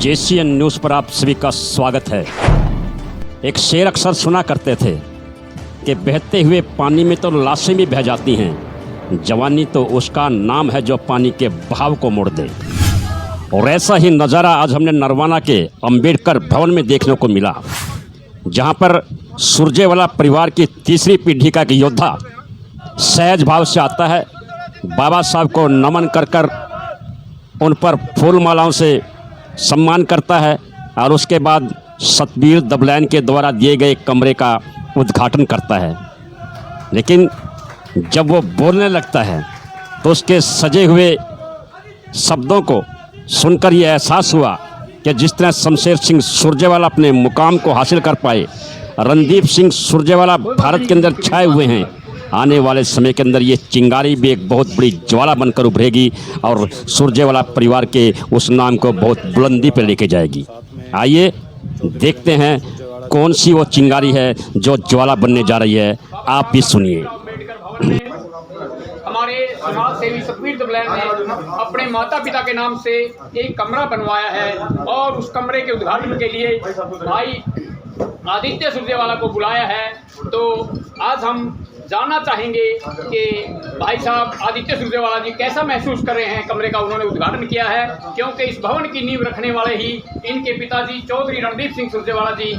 JCN news पर आप सभी का स्वागत है। एक शेर अक्सर सुना करते थे कि बहते हुए पानी में तो लाशें भी बह जाती हैं, जवानी तो उसका नाम है जो पानी के बहाव को मोड़ दे। और ऐसा ही नज़ारा आज हमने नरवाना के अंबेडकर भवन में देखने को मिला, जहां पर सुरजेवाला परिवार की तीसरी पीढ़ी का एक योद्धा सहज भाव से आता है, बाबा साहब को नमन कर कर उन पर फूल मालाओं से सम्मान करता है और उसके बाद सतबीर दबलैन के द्वारा दिए गए कमरे का उद्घाटन करता है। लेकिन जब वो बोलने लगता है तो उसके सजे हुए शब्दों को सुनकर ये एहसास हुआ कि जिस तरह शमशेर सिंह सुरजेवाला अपने मुकाम को हासिल कर पाए, रणदीप सिंह सुरजेवाला भारत के अंदर छाए हुए हैं। आने वाले समय के अंदर ये चिंगारी भी एक बहुत बड़ी ज्वाला बनकर उभरेगी और सुरजेवाला परिवार के उस नाम को बहुत बुलंदी पर लेके जाएगी। आइए देखते हैं कौन सी वो चिंगारी है जो ज्वाला बनने जा रही है, आप भी सुनिए। हमारे समाज सेवी सतबीर दबलैन ने अपने माता पिता के नाम से एक कमरा बनवाया है और उस कमरे के उद्घाटन के लिए भाई आदित्य सुरजेवाला को बुलाया है। तो आज हम जानना चाहेंगे कि भाई साहब आदित्य सुरजेवाला जी कैसा महसूस कर रहे हैं। कमरे का उन्होंने उद्घाटन किया है क्योंकि इस भवन की नींव रखने वाले ही इनके पिताजी चौधरी रणदीप सिंह सुरजेवाला जी,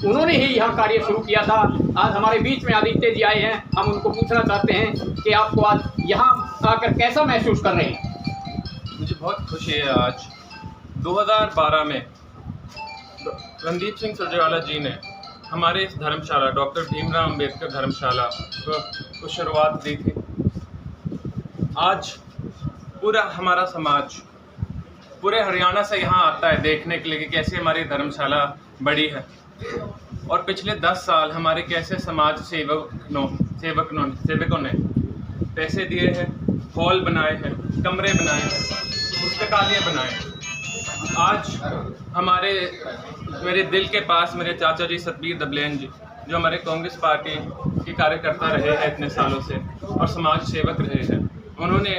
उन्होंने ही यह कार्य शुरू किया था। आज हमारे बीच में आदित्य जी आए हैं, हम उनको पूछना चाहते हैं कि आपको आज यहाँ आकर कैसा महसूस कर रहे हैं। मुझे बहुत खुशी है। आज 2012 में रणदीप सिंह सुरजेवाला जी ने हमारे इस धर्मशाला डॉक्टर भीमराव अंबेडकर धर्मशाला को शुरुआत दी थी। आज पूरा हमारा समाज पूरे हरियाणा से यहाँ आता है देखने के लिए कि कैसे हमारी धर्मशाला बड़ी है। और पिछले 10 साल हमारे कैसे समाज सेवकों ने पैसे दिए हैं, हॉल बनाए हैं, कमरे बनाए हैं, पुस्तकालय बनाए हैं। आज मेरे दिल के पास मेरे चाचा जी सतबीर दबलैन जी, जो हमारे कांग्रेस पार्टी के कार्यकर्ता रहे हैं इतने सालों से और समाज सेवक रहे हैं, उन्होंने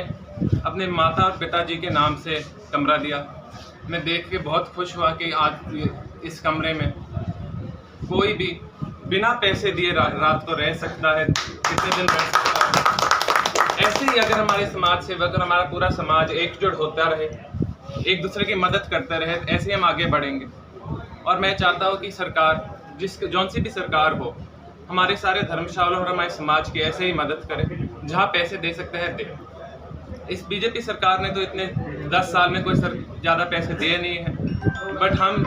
अपने माता और पिताजी के नाम से कमरा दिया। मैं देख के बहुत खुश हुआ कि आज इस कमरे में कोई भी बिना पैसे दिए रात को रह सकता है, कितने दिन रह सकता है। ऐसे ही अगर हमारे समाज सेवक और हमारा पूरा समाज एकजुट होता रहे, एक दूसरे की मदद करते रहे, ऐसे हम आगे बढ़ेंगे। और मैं चाहता हूँ कि सरकार जौन सी भी सरकार हो, हमारे सारे धर्मशालों और हमारे समाज की ऐसे ही मदद करे, जहाँ पैसे दे सकते हैं दे। इस बीजेपी सरकार ने तो इतने 10 साल में कोई ज़्यादा पैसे दिए नहीं है, बट हम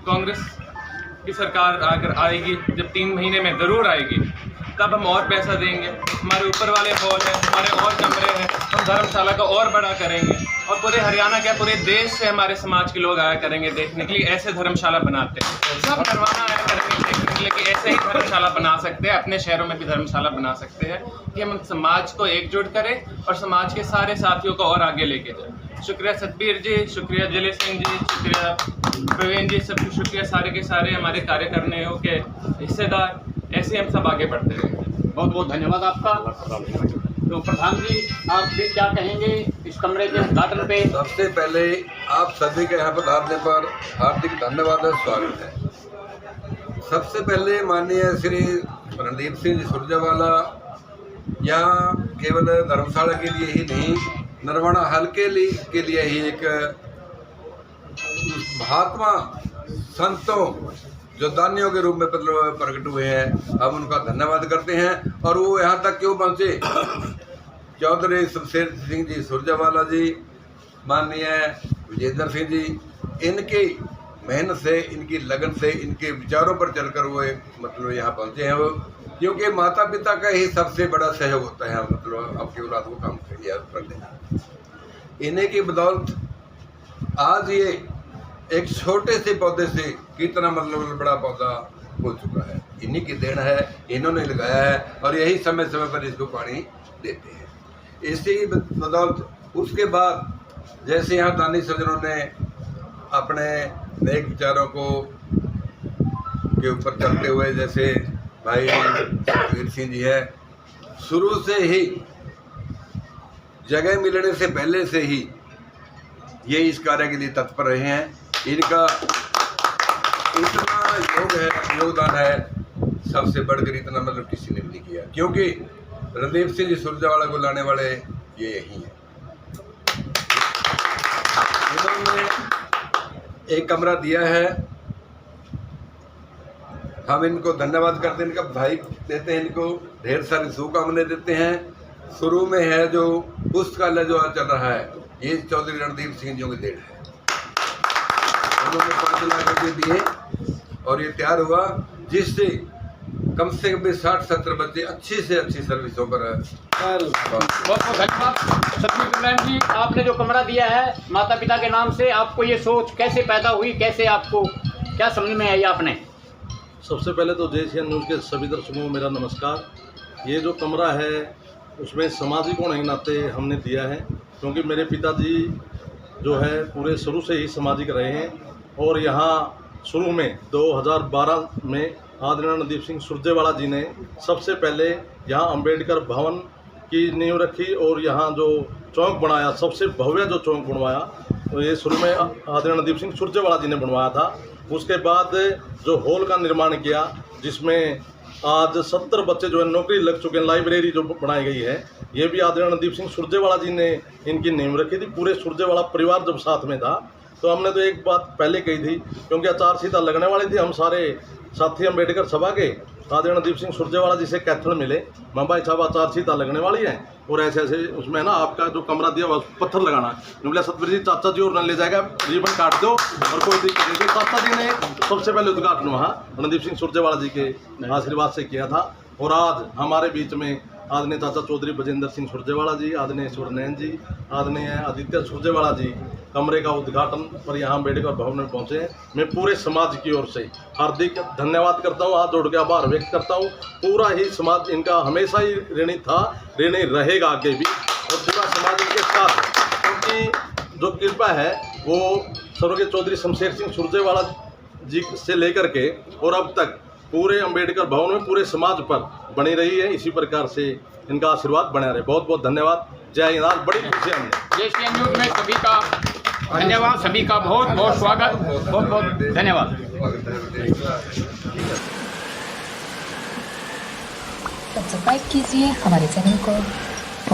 कांग्रेस की सरकार अगर आएगी, जब 3 महीने में ज़रूर आएगी, तब हम और पैसा देंगे। हमारे ऊपर वाले हॉल हैं, हमारे और कमरे हैं, हम धर्मशाला को और बड़ा करेंगे और पूरे हरियाणा क्या पूरे देश से हमारे समाज के लोग आया करेंगे देखने के लिए। ऐसे धर्मशाला बनाते हैं, सब नरवाना आया करेंगे देखने के लिए कि ऐसे ही धर्मशाला बना सकते हैं, अपने शहरों में भी धर्मशाला बना सकते हैं कि हम समाज को एकजुट करें और समाज के सारे साथियों को और आगे लेके जाएं। शुक्रिया सतबीर जी, शुक्रिया जले सिंह जी, शुक्रिया प्रवीण जी, सबको शुक्रिया सारे के सारे हमारे कार्य करने के हिस्सेदार। ऐसे हम सब आगे बढ़ते रहेंगे। बहुत बहुत धन्यवाद आपका। तो प्रधान जी, आप भी क्या कहेंगे इस कमरे के उद्घाटन पे? सबसे पहले आप सभी के यहाँ पधारने पर हार्दिक धन्यवाद और स्वागत है। सबसे पहले माननीय श्री रणदीप सिंह सुरजेवाला यहाँ केवल धर्मशाला के लिए ही नहीं, नरवाना हल्के के लिए ही एक महात्मा संतों जो दानियों के रूप में प्रकट हुए हैं, हम उनका धन्यवाद करते हैं। और वो यहाँ तक क्यों पहुँचे, चौधरी शमशेर सिंह जी सुरजेवाला जी, माननीय विजेंद्र सिंह जी, इनकी मेहनत से, इनकी लगन से, इनके विचारों पर चलकर वो यहाँ पहुँचे हैं। वो क्योंकि माता पिता का ही सबसे बड़ा सहयोग होता है, आपकी औलाद को काम कर देना। इन्हीं की बदौलत आज ये एक छोटे से पौधे से कितना बड़ा पौधा हो चुका है, इन्हीं की देन है, इन्होंने लगाया है और यही समय समय पर इसको पानी देते हैं। इसी बदौलत उसके बाद जैसे यहाँ दानी सज्जनों ने अपने नेक विचारों को के ऊपर चलते हुए, जैसे भाई वीर सिंह जी है, शुरू से ही जगह मिलने से पहले से ही ये इस कार्य के लिए तत्पर रहे हैं इनका इतना योगदान है, सबसे बढ़कर इतना मतलब किसी ने भी नहीं किया, क्योंकि रणदीप सिंह जी सुरजेवाला को लाने वाले ये यही हैं। इन्होंने एक कमरा दिया है, हम इनको धन्यवाद करते हैं, इनका भाई देते हैं, इनको ढेर सारी शुभकामनाएं देते हैं। शुरू में है जो पुस्तकालय जो चल रहा है, ये चौधरी रणदीप सिंह जी की देन है। उन्होंने 5 लाख रुपये दिए और ये तैयार हुआ, जिससे कम से कम 60-70 बच्चे अच्छी से अच्छी सर्विसों पर बहुत बहुत धन्यवाद सतबीर दुबलान जी। आपने जो कमरा दिया है माता पिता के नाम से, आपको ये सोच कैसे पैदा हुई, कैसे आपको क्या समझ में आई आपने? सबसे पहले तो JCN न्यूज़ के सभी दर्शकों को मेरा नमस्कार। ये जो कमरा है उसमें सामाजिक होने के नाते हमने दिया है, क्योंकि मेरे पिताजी जो है पूरे शुरू से ही सामाजिक रहे हैं, और यहाँ शुरू में 2012 में आदरणीय रणदीप सिंह सुरजेवाला जी ने सबसे पहले यहाँ अंबेडकर भवन की नींव रखी और यहाँ जो चौक बनाया, सबसे भव्य जो चौक बनवाया, तो ये शुरू में आदरणीय रणदीप सिंह सुरजेवाला जी ने बनवाया था। उसके बाद जो हॉल का निर्माण किया, जिसमें आज 70 बच्चे जो है नौकरी लग चुके हैं, लाइब्रेरी जो बनाई गई है, ये भी आदरणीय रणदीप सिंह सुरजेवाला जी ने इनकी नींव रखी थी। पूरे सुरजेवाला परिवार जब साथ में था, तो हमने तो एक बात पहले कही थी, क्योंकि आचारसंहिता लगने वाली थी, हम सारे साथी अम्बेडकर सभा के आदरणीय रणदीप सिंह सुरजेवाला जी से कैथल मिले, मैं भाई साहब आचारसंहिता लगने वाली है और ऐसे ऐसे उसमें ना आपका जो कमरा दिया बस पत्थर लगाना। बोले सतबीर जी चाचा जी और न ले जाएगा, रिबन काट दो और कोई दिक्कत नहीं। तो चाचा जी ने सबसे पहले उद्घाटन वहाँ रणदीप सिंह सुरजेवाला जी के आशीर्वाद से किया था। और आज हमारे बीच में आदरणीय चाचा चौधरी बजेंद्र सिंह सुरजेवाला जी, आदरणीय सुरनैन जी, आदरणीय आदित्य सुरजेवाला जी कमरे का उद्घाटन पर यहाँ अम्बेडकर भवन में पहुँचे हैं। मैं पूरे समाज की ओर से हार्दिक धन्यवाद करता हूँ, हाथ जोड़ के आभार व्यक्त करता हूँ। पूरा ही समाज इनका हमेशा ही ऋणी था, ऋणी रहेगा आगे भी, और पूरा समाज इनके साथ है, क्योंकि जो कृपा है वो स्वर्गीय चौधरी शमशेर सिंह सुरजेवाला जी से लेकर के और अब तक पूरे अम्बेडकर भवन में पूरे समाज पर बनी रही है। इसी प्रकार से इनका आशीर्वाद बना रहे। बहुत बहुत धन्यवाद। जय हिंद। आज बड़ी खुशी हमने JCN न्यूज़ में सभी का धन्यवाद, सभी का बहुत बहुत स्वागत, बहुत बहुत धन्यवाद। सब्सक्राइब कीजिए हमारे चैनल को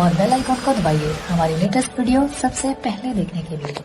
और बेल आइकन को दबाइए हमारी लेटेस्ट वीडियो सबसे पहले देखने के लिए।